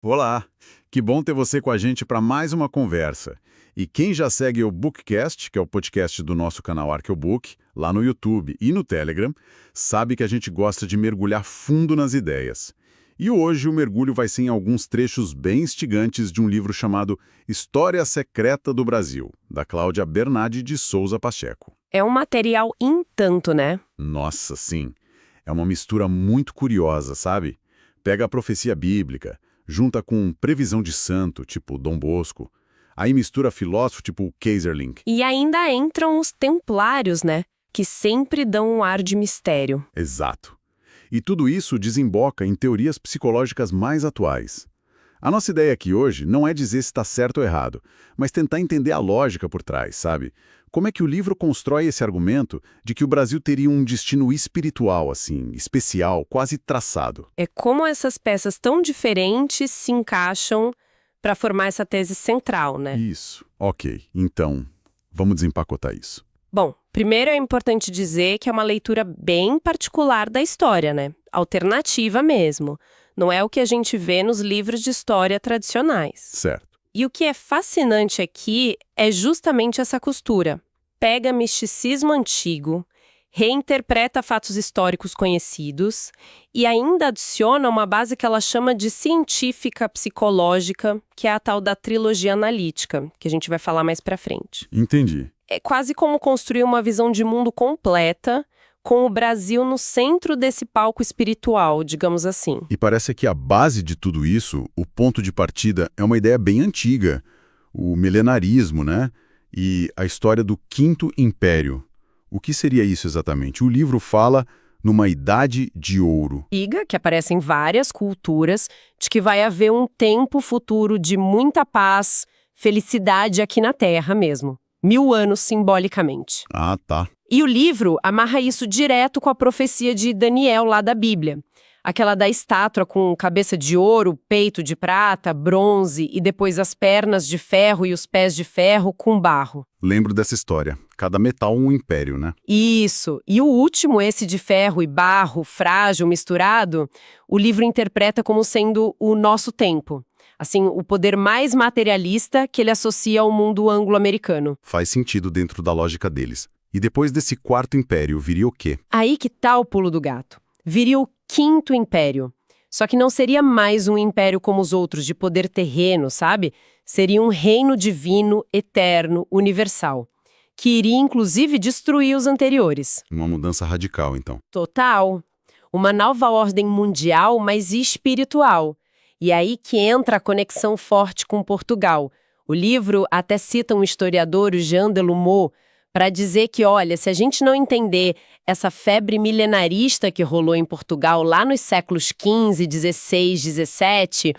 Olá, que bom ter você com a gente para mais uma conversa. E quem já segue o Bookcast, que é o podcast do nosso canal Arqueobook, lá no YouTube e no Telegram, sabe que a gente gosta de mergulhar fundo nas ideias. E hoje o mergulho vai ser em alguns trechos bem instigantes de um livro chamado História Secreta do Brasil, da Cláudia Bernardi de Souza Pacheco. É um material em tanto, né? Nossa, sim. É uma mistura muito curiosa, sabe? Pega a profecia bíblica, junta com previsão de santo, tipo Dom Bosco. Aí mistura filósofo, tipo Keyserlingk. E ainda entram os templários, né? Que sempre dão um ar de mistério. Exato. E tudo isso desemboca em teorias psicológicas mais atuais. A nossa ideia aqui hoje não é dizer se está certo ou errado, mas tentar entender a lógica por trás, sabe? Como é que o livro constrói esse argumento de que o Brasil teria um destino espiritual, assim, especial, quase traçado? É como essas peças tão diferentes se encaixam para formar essa tese central, né? Isso. Ok. Então, vamos desempacotar isso. Bom, primeiro é importante dizer que é uma leitura bem particular da história, né? Alternativa mesmo. Não é o que a gente vê nos livros de história tradicionais. Certo. E o que é fascinante aqui é justamente essa costura. Pega misticismo antigo, reinterpreta fatos históricos conhecidos e ainda adiciona uma base que ela chama de científica psicológica, que é a tal da trilogia analítica, que a gente vai falar mais pra frente. Entendi. É quase como construir uma visão de mundo completa, com o Brasil no centro desse palco espiritual, digamos assim. E parece que a base de tudo isso, o ponto de partida, é uma ideia bem antiga. O milenarismo, né? E a história do Quinto Império. O que seria isso exatamente? O livro fala numa idade de ouro. Diga que aparece em várias culturas de que vai haver um tempo futuro de muita paz, felicidade aqui na Terra mesmo. 1000 anos simbolicamente. Ah, tá. E o livro amarra isso direto com a profecia de Daniel lá da Bíblia. Aquela da estátua com cabeça de ouro, peito de prata, bronze e depois as pernas de ferro e os pés de ferro com barro. Lembro dessa história. Cada metal um império, né? Isso. E o último, esse de ferro e barro, frágil, misturado, o livro interpreta como sendo o nosso tempo. Assim, o poder mais materialista que ele associa ao mundo anglo-americano. Faz sentido dentro da lógica deles. E depois desse quarto império, viria o quê? Aí que tá o pulo do gato. Viria o Quinto Império. Só que não seria mais um império como os outros, de poder terreno, sabe? Seria um reino divino, eterno, universal. Que iria, inclusive, destruir os anteriores. Uma mudança radical, então. Total. Uma nova ordem mundial, mas espiritual. E aí que entra a conexão forte com Portugal. O livro até cita um historiador, o Jean Delumeau, para dizer que, olha, se a gente não entender essa febre milenarista que rolou em Portugal lá nos séculos XV, XVI, XVII,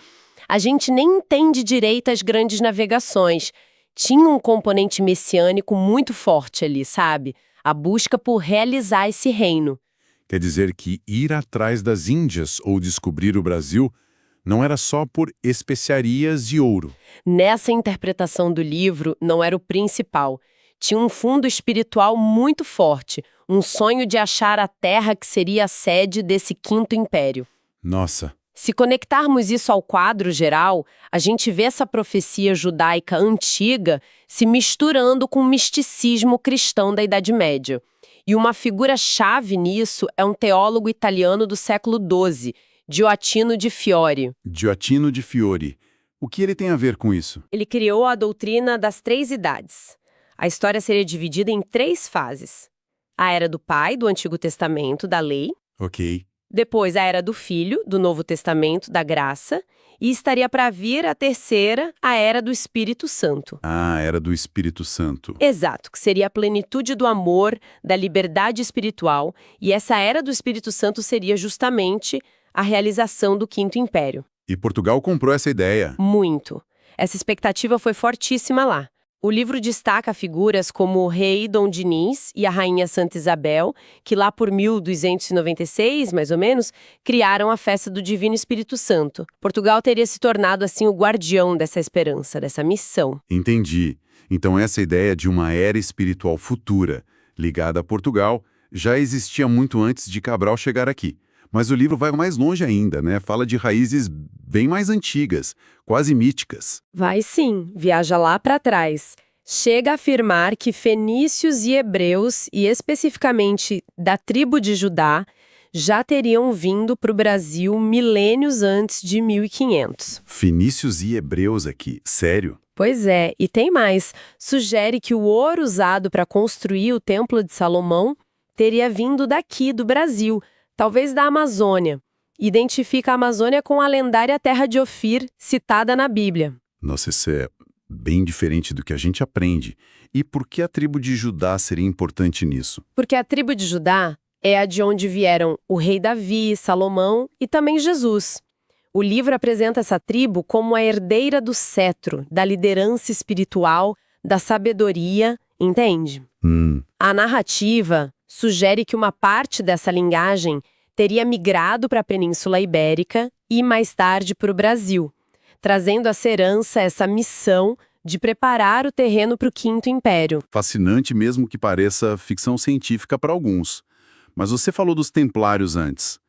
a gente nem entende direito as grandes navegações. Tinha um componente messiânico muito forte ali, sabe? A busca por realizar esse reino. Quer dizer que ir atrás das Índias ou descobrir o Brasil não era só por especiarias e ouro. Nessa interpretação do livro, não era o principal. Tinha um fundo espiritual muito forte, um sonho de achar a terra que seria a sede desse Quinto Império. Nossa. Se conectarmos isso ao quadro geral, a gente vê essa profecia judaica antiga se misturando com o misticismo cristão da Idade Média. E uma figura-chave nisso é um teólogo italiano do século XII, Gioacchino di Fiore. Gioacchino di Fiore. O que ele tem a ver com isso? Ele criou a doutrina das 3 idades. A história seria dividida em 3 fases. A Era do Pai, do Antigo Testamento, da Lei. Ok. Depois, a Era do Filho, do Novo Testamento, da Graça. E estaria para vir a terceira, a Era do Espírito Santo. Ah, era do Espírito Santo. Exato, que seria a plenitude do amor, da liberdade espiritual. E essa Era do Espírito Santo seria justamente a realização do Quinto Império. E Portugal comprou essa ideia. Muito. Essa expectativa foi fortíssima lá. O livro destaca figuras como o rei Dom Dinis e a rainha Santa Isabel, que lá por 1296, mais ou menos, criaram a festa do Divino Espírito Santo. Portugal teria se tornado, assim, o guardião dessa esperança, dessa missão. Entendi. Então essa ideia de uma era espiritual futura, ligada a Portugal, já existia muito antes de Cabral chegar aqui. Mas o livro vai mais longe ainda, né? Fala de raízes bem mais antigas, quase míticas. Vai sim, viaja lá para trás. Chega a afirmar que fenícios e hebreus, e especificamente da tribo de Judá, já teriam vindo para o Brasil milênios antes de 1500. Fenícios e hebreus aqui, sério? Pois é, e tem mais. Sugere que o ouro usado para construir o Templo de Salomão teria vindo daqui, do Brasil, talvez da Amazônia. Identifica a Amazônia com a lendária terra de Ofir, citada na Bíblia. Nossa, isso é bem diferente do que a gente aprende. E por que a tribo de Judá seria importante nisso? Porque a tribo de Judá é a de onde vieram o rei Davi, Salomão e também Jesus. O livro apresenta essa tribo como a herdeira do cetro, da liderança espiritual, da sabedoria, entende? A narrativa sugere que uma parte dessa linhagem teria migrado para a Península Ibérica e mais tarde para o Brasil, trazendo essa herança, essa missão de preparar o terreno para o Quinto Império. Fascinante mesmo que pareça ficção científica para alguns. Mas você falou dos templários antes.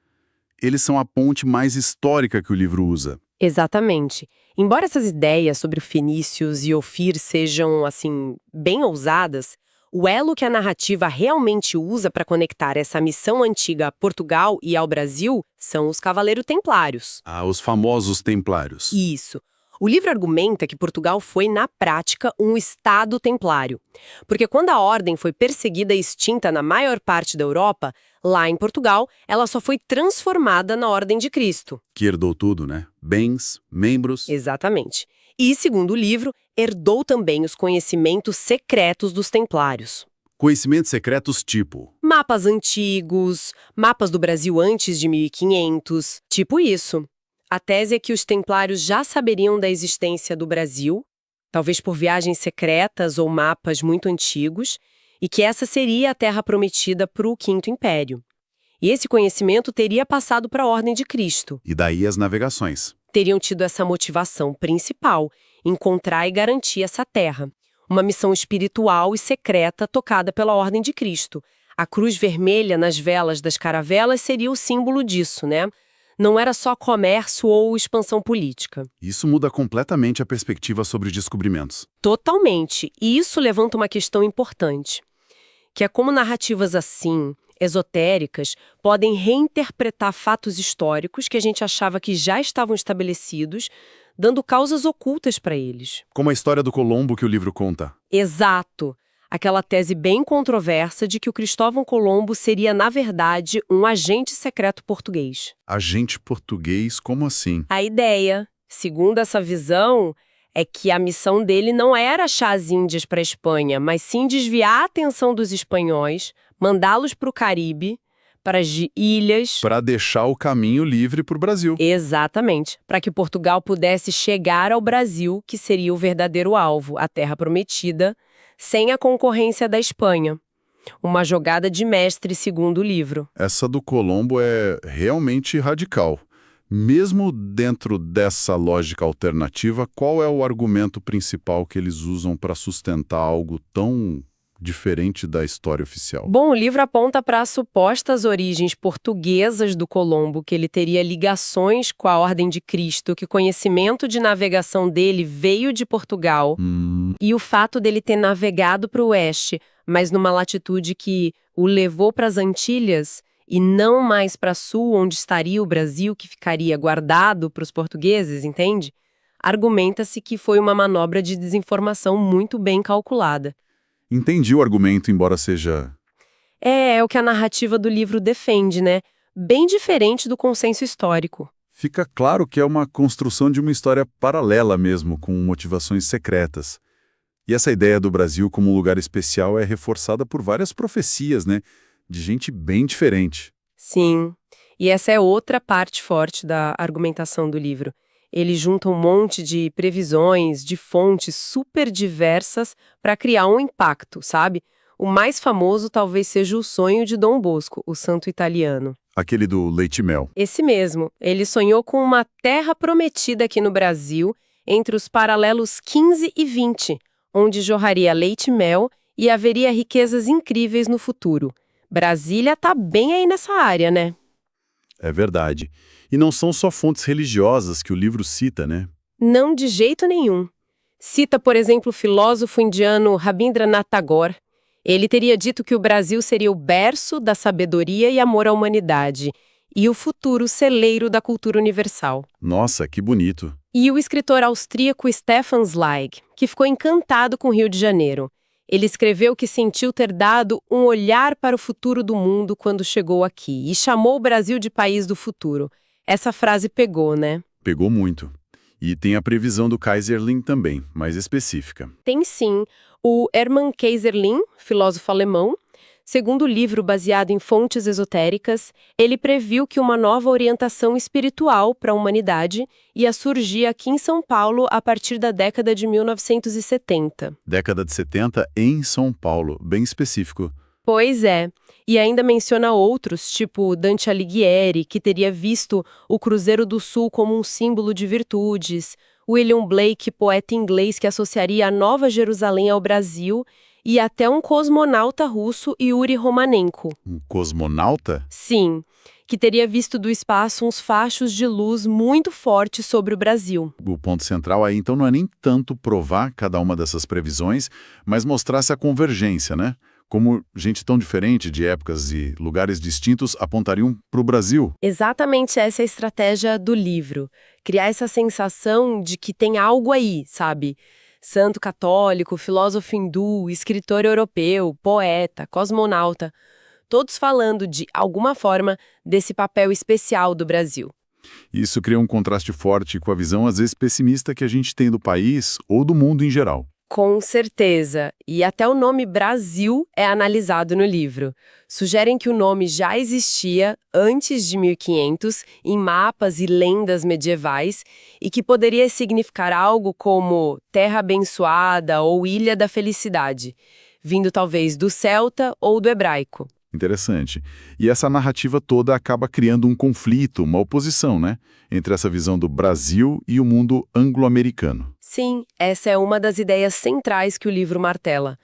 Eles são a ponte mais histórica que o livro usa. Exatamente. Embora essas ideias sobre fenícios e Ofir sejam, assim, bem ousadas, o elo que a narrativa realmente usa para conectar essa missão antiga a Portugal e ao Brasil são os Cavaleiros Templários. Ah, os famosos templários. Isso. O livro argumenta que Portugal foi, na prática, um Estado templário. Porque quando a ordem foi perseguida e extinta na maior parte da Europa, lá em Portugal, ela só foi transformada na Ordem de Cristo. Que herdou tudo, né? Bens, membros. Exatamente. E, segundo o livro, herdou também os conhecimentos secretos dos templários. Conhecimentos secretos tipo. Mapas antigos, mapas do Brasil antes de 1500, tipo isso. A tese é que os templários já saberiam da existência do Brasil, talvez por viagens secretas ou mapas muito antigos, e que essa seria a terra prometida para o Quinto Império. E esse conhecimento teria passado para a Ordem de Cristo. E daí as navegações. Teriam tido essa motivação principal, encontrar e garantir essa terra. Uma missão espiritual e secreta tocada pela Ordem de Cristo. A cruz vermelha nas velas das caravelas seria o símbolo disso, né? Não era só comércio ou expansão política. Isso muda completamente a perspectiva sobre os descobrimentos. Totalmente. E isso levanta uma questão importante, que é como narrativas assim, esotéricas, podem reinterpretar fatos históricos que a gente achava que já estavam estabelecidos, dando causas ocultas para eles. Como a história do Colombo que o livro conta. Exato. Aquela tese bem controversa de que o Cristóvão Colombo seria, na verdade, um agente secreto português. Agente português, como assim? A ideia, segundo essa visão, é que a missão dele não era achar as Índias para a Espanha, mas sim desviar a atenção dos espanhóis, mandá-los para o Caribe, para as ilhas. Para deixar o caminho livre para o Brasil. Exatamente, para que Portugal pudesse chegar ao Brasil, que seria o verdadeiro alvo, a Terra Prometida, sem a concorrência da Espanha. Uma jogada de mestre, segundo o livro. Essa do Colombo é realmente radical. Mesmo dentro dessa lógica alternativa, qual é o argumento principal que eles usam para sustentar algo tão diferente da história oficial? Bom, o livro aponta para as supostas origens portuguesas do Colombo, que ele teria ligações com a Ordem de Cristo, que o conhecimento de navegação dele veio de Portugal, e o fato dele ter navegado para o oeste, mas numa latitude que o levou para as Antilhas e não mais para sul, onde estaria o Brasil, que ficaria guardado para os portugueses, entende? Argumenta-se que foi uma manobra de desinformação muito bem calculada. Entendi o argumento, embora seja... É o que a narrativa do livro defende, né? Bem diferente do consenso histórico. Fica claro que é uma construção de uma história paralela mesmo, com motivações secretas. E essa ideia do Brasil como um lugar especial é reforçada por várias profecias, né? De gente bem diferente. Sim, e essa é outra parte forte da argumentação do livro. Ele junta um monte de previsões, de fontes super diversas para criar um impacto, sabe? O mais famoso talvez seja o sonho de Dom Bosco, o santo italiano. Aquele do leite e mel. Esse mesmo. Ele sonhou com uma terra prometida aqui no Brasil, entre os paralelos 15 e 20, onde jorraria leite e mel e haveria riquezas incríveis no futuro. Brasília tá bem aí nessa área, né? É verdade. E não são só fontes religiosas que o livro cita, né? Não de jeito nenhum. Cita, por exemplo, o filósofo indiano Rabindranath Tagore. Ele teria dito que o Brasil seria o berço da sabedoria e amor à humanidade e o futuro celeiro da cultura universal. Nossa, que bonito. E o escritor austríaco Stefan Zweig, que ficou encantado com o Rio de Janeiro. Ele escreveu que sentiu ter dado um olhar para o futuro do mundo quando chegou aqui e chamou o Brasil de país do futuro. Essa frase pegou, né? Pegou muito. E tem a previsão do Kaiserling também, mais específica. Tem sim. O Hermann Kaiserling, filósofo alemão, segundo o livro baseado em fontes esotéricas, ele previu que uma nova orientação espiritual para a humanidade ia surgir aqui em São Paulo a partir da década de 1970. Década de 70 em São Paulo, bem específico. Pois é. E ainda menciona outros, tipo Dante Alighieri, que teria visto o Cruzeiro do Sul como um símbolo de virtudes, William Blake, poeta inglês que associaria a Nova Jerusalém ao Brasil, e até um cosmonauta russo, Yuri Romanenko. Um cosmonauta? Sim, que teria visto do espaço uns fachos de luz muito fortes sobre o Brasil. O ponto central aí, então, não é nem tanto provar cada uma dessas previsões, mas mostrar essa convergência, né? Como gente tão diferente de épocas e lugares distintos apontariam para o Brasil. Exatamente essa é a estratégia do livro. Criar essa sensação de que tem algo aí, sabe? Santo católico, filósofo hindu, escritor europeu, poeta, cosmonauta, todos falando de alguma forma desse papel especial do Brasil. Isso cria um contraste forte com a visão às vezes pessimista que a gente tem do país ou do mundo em geral. Com certeza. E até o nome Brasil é analisado no livro. Sugerem que o nome já existia antes de 1500 em mapas e lendas medievais e que poderia significar algo como Terra Abençoada ou Ilha da Felicidade, vindo talvez do celta ou do hebraico. Interessante. E essa narrativa toda acaba criando um conflito, uma oposição, né? Entre essa visão do Brasil e o mundo anglo-americano. Sim, essa é uma das ideias centrais que o livro martela.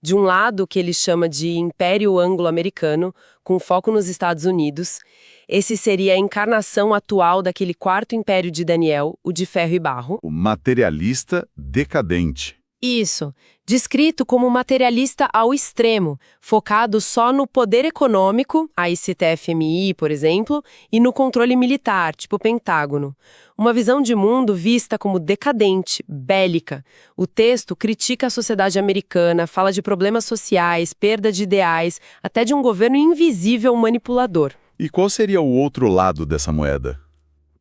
De um lado, que ele chama de Império Anglo-Americano, com foco nos Estados Unidos, esse seria a encarnação atual daquele quarto império de Daniel, o de ferro e barro. O materialista decadente. Isso, descrito como materialista ao extremo, focado só no poder econômico, aí cita a FMI, por exemplo, e no controle militar, tipo o Pentágono. Uma visão de mundo vista como decadente, bélica. O texto critica a sociedade americana, fala de problemas sociais, perda de ideais, até de um governo invisível manipulador. E qual seria o outro lado dessa moeda?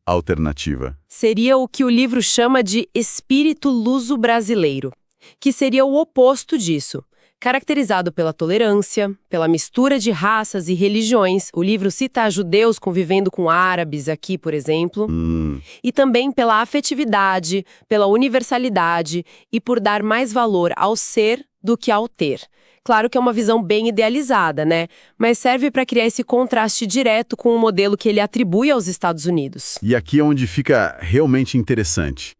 Alternativa. Seria o que o livro chama de espírito luso-brasileiro, que seria o oposto disso. Caracterizado pela tolerância, pela mistura de raças e religiões, o livro cita judeus convivendo com árabes aqui, por exemplo, e também pela afetividade, pela universalidade e por dar mais valor ao ser do que ao ter. Claro que é uma visão bem idealizada, né? Mas serve para criar esse contraste direto com o modelo que ele atribui aos Estados Unidos. E aqui é onde fica realmente interessante.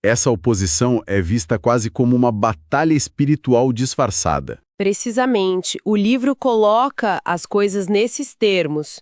Essa oposição é vista quase como uma batalha espiritual disfarçada. Precisamente, o livro coloca as coisas nesses termos.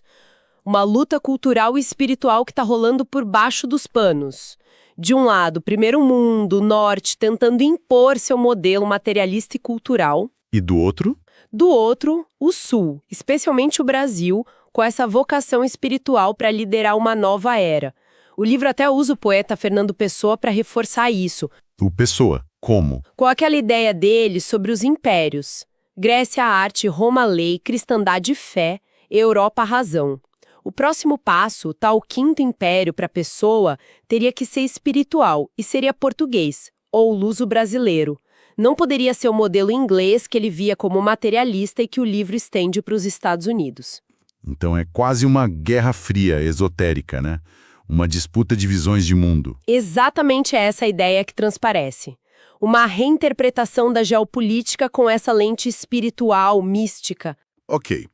Uma luta cultural e espiritual que está rolando por baixo dos panos. De um lado, o primeiro mundo, o norte, tentando impor seu modelo materialista e cultural. E do outro? Do outro, o sul, especialmente o Brasil, com essa vocação espiritual para liderar uma nova era. O livro até usa o poeta Fernando Pessoa para reforçar isso. O Pessoa. Como? Com aquela ideia dele sobre os impérios. Grécia, arte, Roma, lei, cristandade, fé, Europa, razão. O próximo passo, o tal quinto império para Pessoa, teria que ser espiritual e seria português, ou luso-brasileiro. Não poderia ser o modelo inglês que ele via como materialista e que o livro estende para os Estados Unidos. Então é quase uma guerra fria, esotérica, né? Uma disputa de visões de mundo. Exatamente essa a ideia que transparece. Uma reinterpretação da geopolítica com essa lente espiritual, mística. Ok.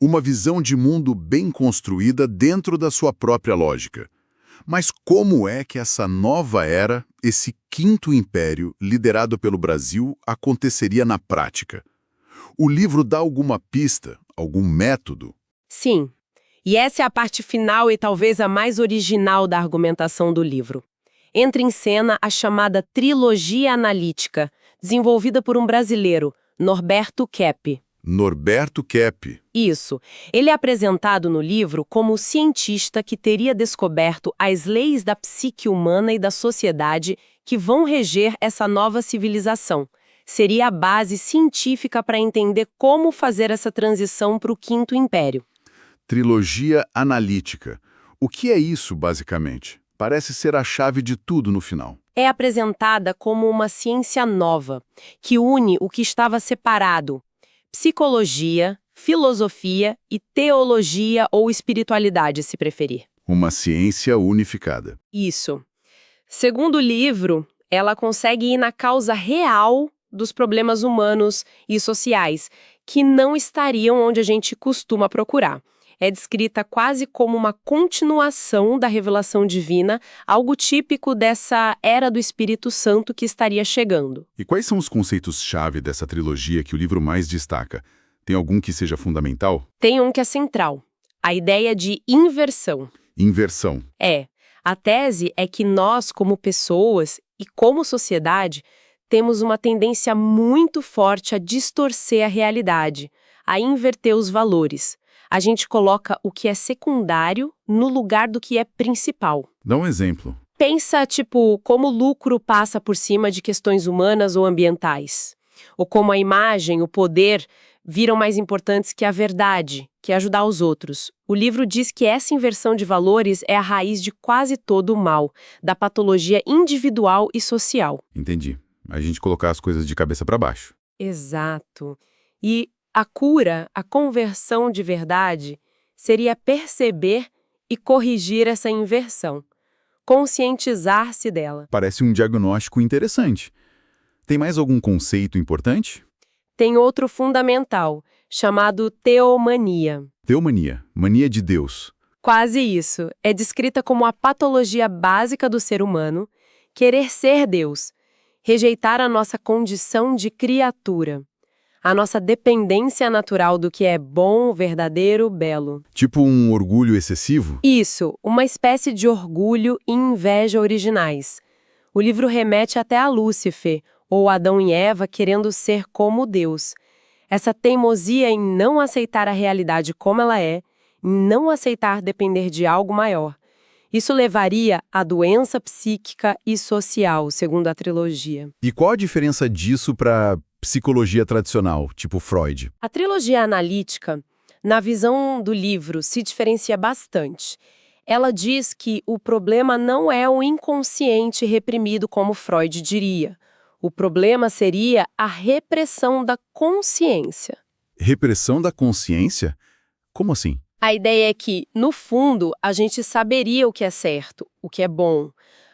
Uma visão de mundo bem construída dentro da sua própria lógica. Mas como é que essa nova era, esse quinto império, liderado pelo Brasil, aconteceria na prática? O livro dá alguma pista, algum método? Sim. E essa é a parte final e talvez a mais original da argumentação do livro. Entra em cena a chamada trilogia analítica, desenvolvida por um brasileiro, Norberto Kepp. Norberto Kepp. Isso. Ele é apresentado no livro como o cientista que teria descoberto as leis da psique humana e da sociedade que vão reger essa nova civilização. Seria a base científica para entender como fazer essa transição para o Quinto Império. Trilogia analítica. O que é isso, basicamente? Parece ser a chave de tudo no final. É apresentada como uma ciência nova, que une o que estava separado: psicologia, filosofia e teologia ou espiritualidade, se preferir. Uma ciência unificada. Isso. Segundo o livro, ela consegue ir na causa real dos problemas humanos e sociais, que não estariam onde a gente costuma procurar. É descrita quase como uma continuação da revelação divina, algo típico dessa era do Espírito Santo que estaria chegando. E quais são os conceitos-chave dessa trilogia que o livro mais destaca? Tem algum que seja fundamental? Tem um que é central: a ideia de inversão. Inversão. A tese é que nós, como pessoas e como sociedade, temos uma tendência muito forte a distorcer a realidade, a inverter os valores. A gente coloca o que é secundário no lugar do que é principal. Dá um exemplo. Pensa, como o lucro passa por cima de questões humanas ou ambientais. Ou como a imagem, o poder, viram mais importantes que a verdade, que é ajudar os outros. O livro diz que essa inversão de valores é a raiz de quase todo o mal, da patologia individual e social. Entendi. A gente colocar as coisas de cabeça para baixo. Exato. E a cura, a conversão de verdade, seria perceber e corrigir essa inversão. Conscientizar-se dela. Parece um diagnóstico interessante. Tem mais algum conceito importante? Tem outro fundamental, chamado teomania. Teomania, mania de Deus. Quase isso. É descrita como a patologia básica do ser humano, querer ser Deus, rejeitar a nossa condição de criatura, a nossa dependência natural do que é bom, verdadeiro, belo. Tipo um orgulho excessivo? Isso, uma espécie de orgulho e inveja originais. O livro remete até a Lúcifer, ou Adão e Eva querendo ser como Deus. Essa teimosia em não aceitar a realidade como ela é, em não aceitar depender de algo maior. Isso levaria à doença psíquica e social, segundo a trilogia. E qual a diferença disso para psicologia tradicional, tipo Freud? A trilogia analítica, na visão do livro, se diferencia bastante. Ela diz que o problema não é o inconsciente reprimido, como Freud diria. O problema seria a repressão da consciência. Repressão da consciência? Como assim? A ideia é que, no fundo, a gente saberia o que é certo, o que é bom,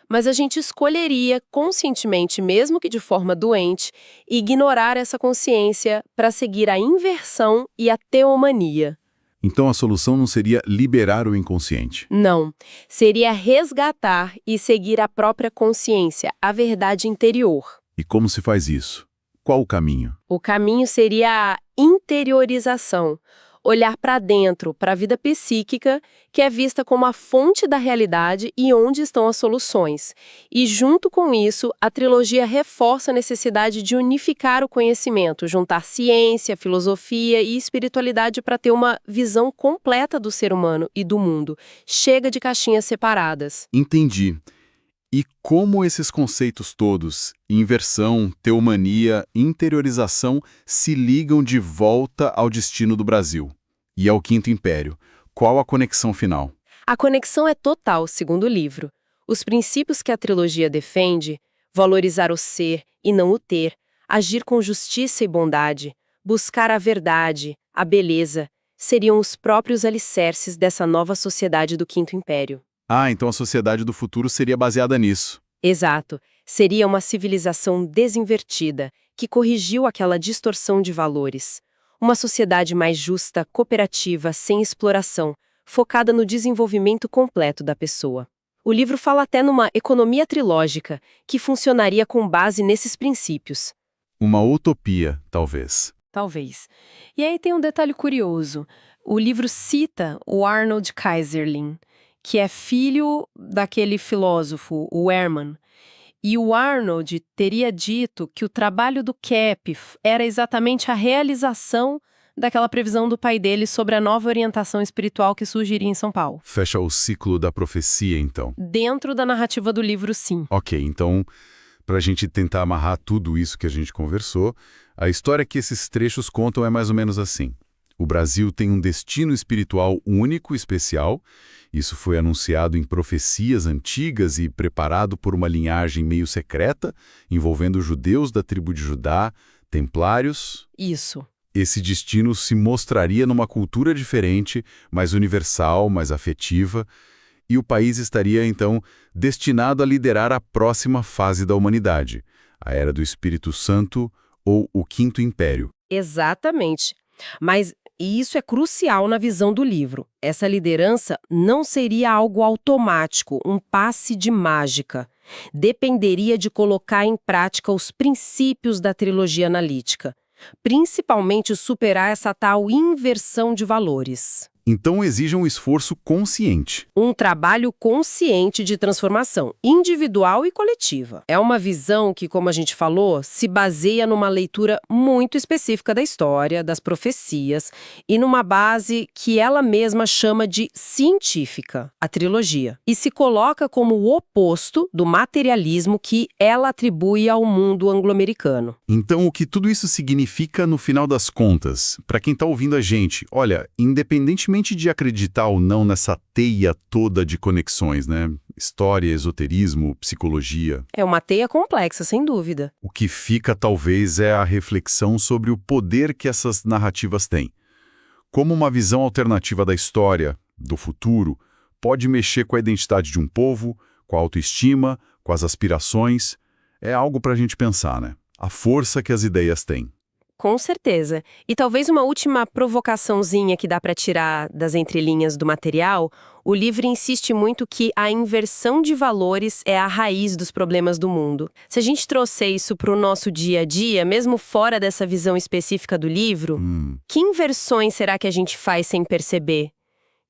mas a gente escolheria conscientemente, mesmo que de forma doente, ignorar essa consciência para seguir a inversão e a teomania. Então a solução não seria liberar o inconsciente? Não. Seria resgatar e seguir a própria consciência, a verdade interior. E como se faz isso? Qual o caminho? O caminho seria a interiorização. Olhar para dentro, para a vida psíquica, que é vista como a fonte da realidade e onde estão as soluções. E, junto com isso, a trilogia reforça a necessidade de unificar o conhecimento, juntar ciência, filosofia e espiritualidade para ter uma visão completa do ser humano e do mundo. Chega de caixinhas separadas. Entendi. E como esses conceitos todos, inversão, teomania, interiorização, se ligam de volta ao destino do Brasil e ao Quinto Império? Qual a conexão final? A conexão é total, segundo o livro. Os princípios que a trilogia defende, valorizar o ser e não o ter, agir com justiça e bondade, buscar a verdade, a beleza, seriam os próprios alicerces dessa nova sociedade do Quinto Império. Ah, então a sociedade do futuro seria baseada nisso. Exato. Seria uma civilização desinvertida, que corrigiu aquela distorção de valores. Uma sociedade mais justa, cooperativa, sem exploração, focada no desenvolvimento completo da pessoa. O livro fala até numa economia trilógica, que funcionaria com base nesses princípios. Uma utopia, talvez. talvez. E aí tem um detalhe curioso. O livro cita o Arnold Keyserlin, que é filho daquele filósofo, o Ehrman. E o Arnold teria dito que o trabalho do Kepler era exatamente a realização daquela previsão do pai dele sobre a nova orientação espiritual que surgiria em São Paulo. Fecha o ciclo da profecia, então. Dentro da narrativa do livro, sim. Ok, então, para a gente tentar amarrar tudo isso que a gente conversou, a história que esses trechos contam é mais ou menos assim. O Brasil tem um destino espiritual único e especial. Isso foi anunciado em profecias antigas e preparado por uma linhagem meio secreta, envolvendo judeus da tribo de Judá, templários. Isso. Esse destino se mostraria numa cultura diferente, mais universal, mais afetiva, e o país estaria, então, destinado a liderar a próxima fase da humanidade, a Era do Espírito Santo ou o Quinto Império. Exatamente. Mas isso é crucial na visão do livro. Essa liderança não seria algo automático, um passe de mágica. Dependeria de colocar em prática os princípios da trilogia analítica, principalmente superar essa tal inversão de valores. Então exige um esforço consciente. Um trabalho consciente de transformação, individual e coletiva. É uma visão que, como a gente falou, se baseia numa leitura muito específica da história, das profecias, e numa base que ela mesma chama de científica, a trilogia. E se coloca como o oposto do materialismo que ela atribui ao mundo anglo-americano. Então o que tudo isso significa no final das contas? Para quem está ouvindo a gente, olha, independentemente de acreditar ou não nessa teia toda de conexões, né? História, esoterismo, psicologia. É uma teia complexa, sem dúvida. O que fica, talvez, é a reflexão sobre o poder que essas narrativas têm. Como uma visão alternativa da história, do futuro, pode mexer com a identidade de um povo, com a autoestima, com as aspirações. É algo para a gente pensar, né? A força que as ideias têm. Com certeza. E talvez uma última provocaçãozinha que dá para tirar das entrelinhas do material, o livro insiste muito que a inversão de valores é a raiz dos problemas do mundo. Se a gente trouxer isso para o nosso dia a dia, mesmo fora dessa visão específica do livro, que inversões será que a gente faz sem perceber?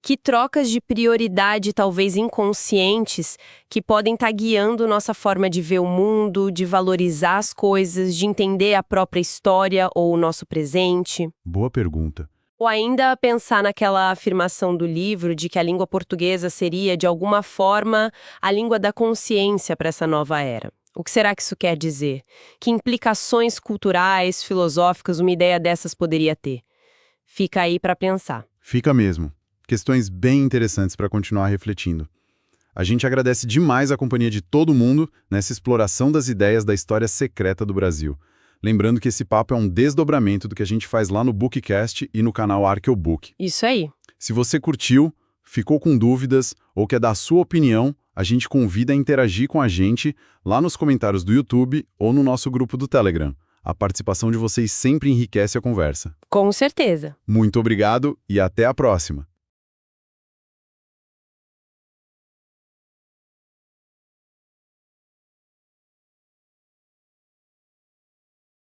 Que trocas de prioridade, talvez inconscientes, que podem estar guiando nossa forma de ver o mundo, de valorizar as coisas, de entender a própria história ou o nosso presente? Boa pergunta. Ou ainda pensar naquela afirmação do livro de que a língua portuguesa seria, de alguma forma, a língua da consciência para essa nova era. O que será que isso quer dizer? Que implicações culturais, filosóficas uma ideia dessas poderia ter? Fica aí para pensar. Fica mesmo. Questões bem interessantes para continuar refletindo. A gente agradece demais a companhia de todo mundo nessa exploração das ideias da história secreta do Brasil. Lembrando que esse papo é um desdobramento do que a gente faz lá no Bookcast e no canal Arqueobook. Isso aí. Se você curtiu, ficou com dúvidas ou quer dar sua opinião, a gente convida a interagir com a gente lá nos comentários do YouTube ou no nosso grupo do Telegram. A participação de vocês sempre enriquece a conversa. Com certeza. Muito obrigado e até a próxima!